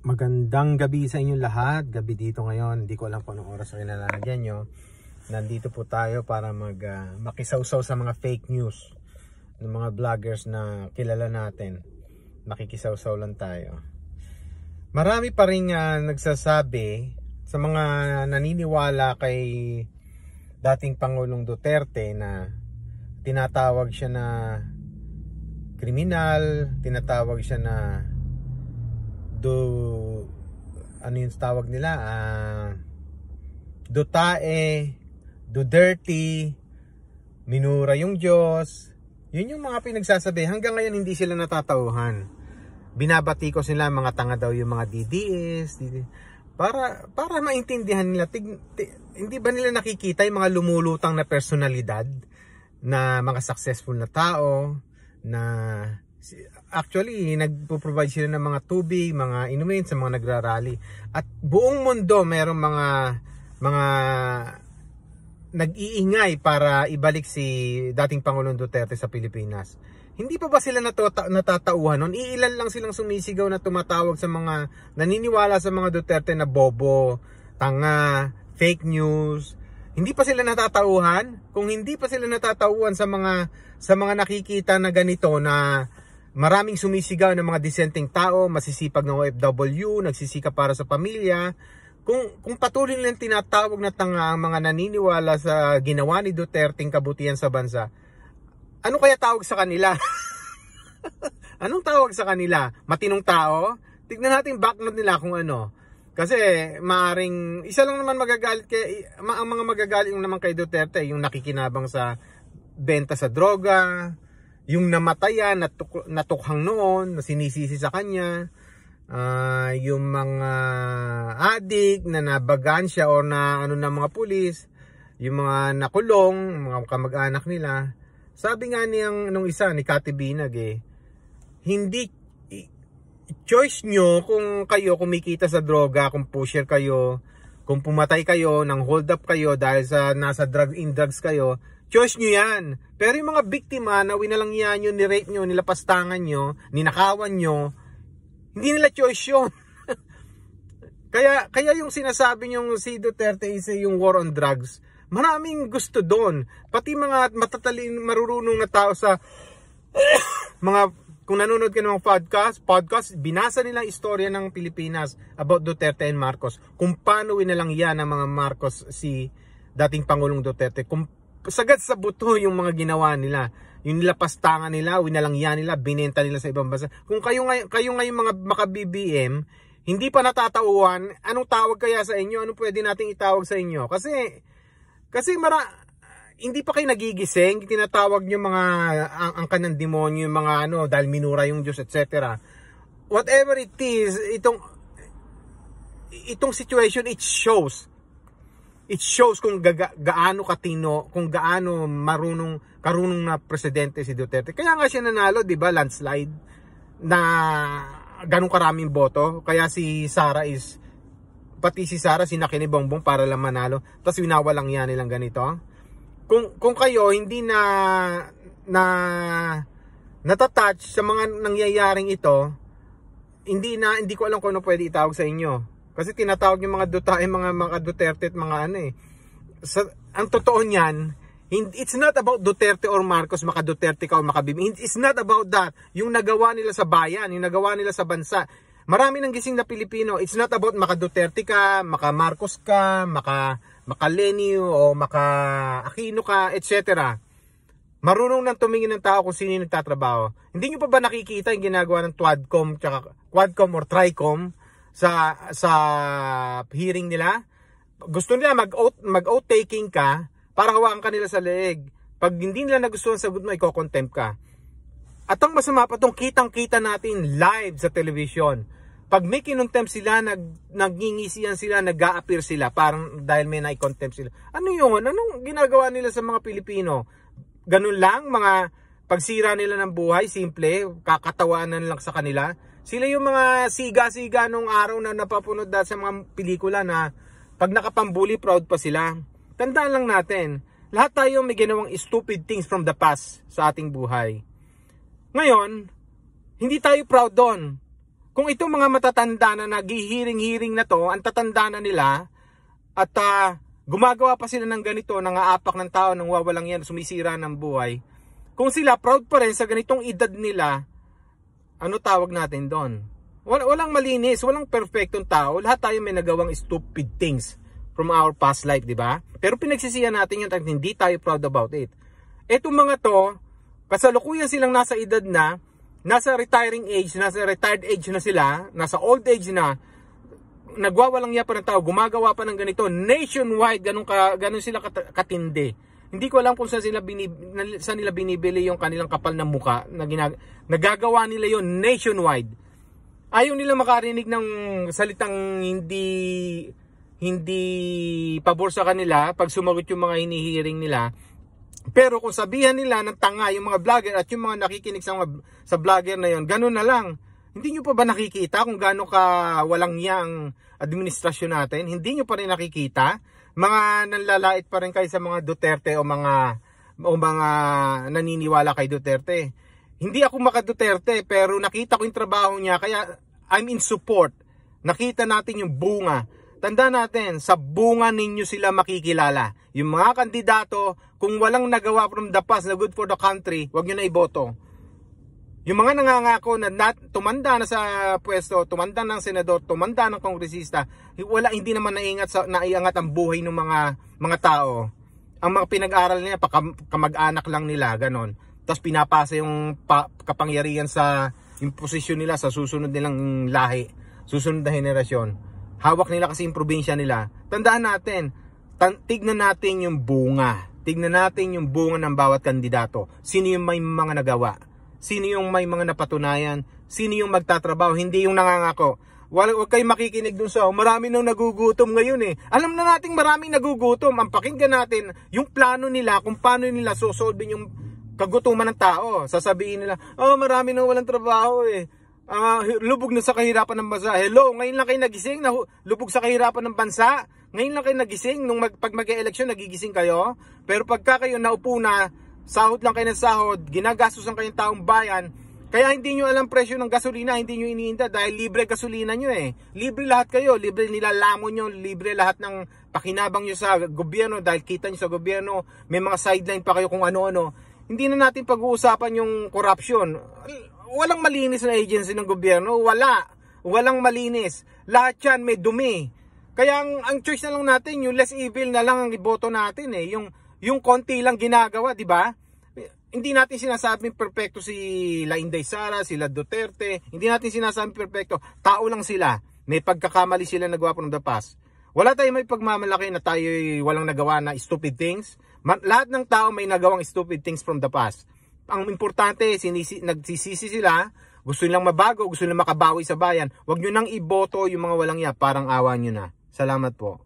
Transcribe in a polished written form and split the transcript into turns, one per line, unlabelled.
Magandang gabi sa inyong lahat. Gabi dito ngayon. Hindi ko alam kung anong oras na nilalagyan nyo. Nandito po tayo para makisawsaw sa mga fake news ng mga vloggers na kilala natin. Makikisawsaw lang tayo. Marami pa rin nagsasabi sa mga naniniwala kay dating Pangulong Duterte na tinatawag siya na kriminal, tinatawag siya na ano yung tawag nila, dutae, dirty, minura yung Diyos. Yun yung mga pinagsasabi. Hanggang ngayon hindi sila natatauhan. Binabati ko sila, mga tanga daw yung mga DDS, para maintindihan nila. Hindi ba nila nakikita yung mga lumulutang na personalidad, na mga successful na tao, na actually nagpo-provide sila ng mga tubig, mga inumin sa mga nagrarally. At buong mundo mayroong mga nag-iingay para ibalik si dating Pangulong Duterte sa Pilipinas. Hindi pa ba sila natatauhan noon? Iilan lang silang sumisigaw na tumatawag sa mga naniniwala sa mga Duterte na bobo, tanga, fake news. Hindi pa sila natatauhan? Kung hindi pa sila natatauhan sa mga nakikita na ganito, na maraming sumisigaw ng mga disenteng tao, masisipag ng OFW, nagsisikap para sa pamilya, kung patuloy nilang tinatawag na tanga ang mga naniniwala sa ginawa ni Duterte ng kabutihan sa bansa, ano kaya tawag sa kanila? Anong tawag sa kanila? Matinong tao? Tignan natin backnote nila kung ano. Kasi maaring isa lang naman magagalit ang mga magagalit naman kay Duterte, yung nakikinabang sa benta sa droga, yung namatayan, natukhang noon, na sinisisi sa kanya, yung mga adik na nabagan siya or na ano ng mga pulis, yung mga nakulong, mga kamag-anak nila. Sabi nga nung isa, ni Kati Binag, hindi choice nyo kung kayo kumikita sa droga, kung pusher kayo, kung pumatay kayo, nang hold up kayo dahil sa nasa drugs kayo, choice nyo yan. Pero yung mga biktima na winalangyan nyo, ni-rape nyo, nilapastangan nyo, ninakawan nyo, hindi nila choice yun. kaya yung sinasabi nyo si Duterte is yung war on drugs, maraming gusto doon. Pati mga marurunong na tao sa mga, kung nanonood ka ng podcast, binasa nila istorya ng Pilipinas about Duterte and Marcos. Kung paano winalangyan ng mga Marcos si dating Pangulong Duterte. Kung sagad sa buto yung mga ginawa nila. Yung nilapastangan nila, winalangyan nila, binenta nila sa ibang bansa. Kung kayo ngayon mga maka-BBM, hindi pa natatauhan, anong tawag kaya sa inyo? Ano pwede nating itawag sa inyo? Kasi hindi pa kayo nagigising, tinatawag nyo mga angkan ng demonyo, yung mga dahil minura yung Diyos, etc. Whatever it is, itong situation, it shows kung gaano katino, kung gaano karunong na presidente si Duterte. Kaya nga siya nanalo, di ba, landslide, na ganong karaming boto. Kaya pati si Sara sinaki ni Bongbong para lang manalo, tapos winawalang yan nilang ganito. Kung kayo hindi natatouch sa mga nangyayaring ito, hindi ko alam kung ano pwede itawag sa inyo. Kasi tinatawag yung mga Duterte at mga ang totoo niyan, it's not about Duterte or Marcos, maka Duterte ka o maka BBM. It's not about that. Yung nagawa nila sa bayan, yung nagawa nila sa bansa. Marami nang gising na Pilipino. It's not about maka Duterte ka, maka Marcos ka, maka Leni o maka Aquino ka, etc. Marunong nang tumingin ng tao kung sino yung nagtatrabaho. Hindi nyo pa ba nakikita yung ginagawa ng Quadcom or Tricom sa hearing nila? Gusto nila mag-oath taking ka para hawakan ka nila sa leeg. Pag hindi nila nagustuhan sagot mo, iko-contempt ka. At ang masama pa itong kitang-kita natin live sa television. Pag may kinontempt sila, nagngingisian sila, nag-a-appear sila, parang dahil may na-contempt sila. Ano yun? Anong ginagawa nila sa mga Pilipino? Ganun lang, mga pagsira nila ng buhay, simple, kakatawanan lang sa kanila. Sila yung mga siga-siga nung araw na napapunod sa mga pelikula na pag nakapambuli, proud pa sila. Tandaan lang natin, lahat tayo may ginawang stupid things from the past sa ating buhay. Ngayon, hindi tayo proud doon. kung itong mga matatanda na naghihiring-hiring na to, ang tatanda na nila, at gumagawa pa sila ng ganito, nangaapak ng tao, nang wawalang yan, sumisira ng buhay. Kung sila proud pa rin sa ganitong edad nila, ano tawag natin doon? Walang malinis, walang perfectong tao. Lahat tayo may nagawang stupid things from our past life, di ba? Pero pinagsisihan natin yun at hindi tayo proud about it. Etong mga to, kasalukuyan silang nasa edad na, nasa retiring age, nasa retired age na sila, nasa old age na, nagwawalang niya pa ng tao, gumagawa pa ng ganito, nationwide, ganun sila katindi. Hindi ko alam kung saan nila binibili yung kanilang kapal na muka, nagagawa nila yon nationwide. Ayaw nila makarinig ng salitang hindi pabor sa kanila pag sumagot yung mga hinihiring nila. Pero kung sabihan nila ng tanga yung mga vlogger at yung mga nakikinig sa vlogger na yon, ganun na lang. Hindi nyo pa ba nakikita kung gaano ka walang yang administrasyon natin? Hindi nyo pa rin nakikita? Mga nanlalait pa rin kayo sa mga Duterte o mga naniniwala kay Duterte. Hindi ako maka-Duterte pero nakita ko yung trabaho niya kaya I'm in support. Nakita natin yung bunga. Tanda natin, sa bunga ninyo sila makikilala. Yung mga kandidato, kung walang nagawa from the past na good for the country, wag nyo na iboto. Yung mga nangangako na tumanda na sa pwesto, tumanda ng senador, tumanda ng kongresista, hindi naman naiangat ang buhay ng mga tao. Ang mga pinag-aral nila, kamag-anak lang nila, ganon. Tapos pinapasa yung kapangyarihan sa yung posisyon nila sa susunod nilang lahi, susunod na henerasyon. Hawak nila kasi yung probinsya nila. Tandaan natin, tignan natin yung bunga. Tignan natin yung bunga ng bawat kandidato. Sino yung may mga nagawa? Sino yung may mga napatunayan? Sino yung magtatrabaho? Hindi yung nangangako. Huwag kayo makikinig dun sa marami nang nagugutom ngayon eh. Alam na nating maraming nagugutom. Ang pakinggan natin yung plano nila kung paano nila sosolvin yung kagutuman ng tao. Sasabihin nila, marami nang walang trabaho eh. Lubog na sa kahirapan ng bansa. Hello, ngayon lang kayo nagising na lubog sa kahirapan ng bansa. Ngayon lang kayo nagising nung pag mag-e-eleksyon nagigising kayo. Pero pagka kayo naupo na, sahod lang kayo ng sahod, ginagastos ang kayong taong bayan, kaya hindi nyo alam presyo ng gasolina, hindi nyo iniinda dahil libre gasolina nyo eh. Libre lahat kayo, libre nilalamon nyo, libre lahat ng pakinabang nyo sa gobyerno dahil kita nyo sa gobyerno, may mga sideline pa kayo kung ano-ano. Hindi na natin pag-uusapan yung corruption. Walang malinis na agency ng gobyerno, walang malinis. Lahat yan may dumi. Kaya ang choice na lang natin, yung less evil na lang ang iboto natin eh. Yung konti lang ginagawa, di ba? Hindi natin sinasabing perfecto si Lainday Sara, sila Duterte. Hindi natin sinasabing perfecto. Tao lang sila. May pagkakamali sila nagawa from the past. Wala tayong may pagmamalaki na tayo walang nagawa na stupid things. Lahat ng tao may nagawang stupid things from the past. Ang importante, nagsisisi sila. Gusto nilang mabago, gusto nilang makabawi sa bayan. Huwag nyo nang iboto yung mga walang ya. Parang awa nyo na. Salamat po.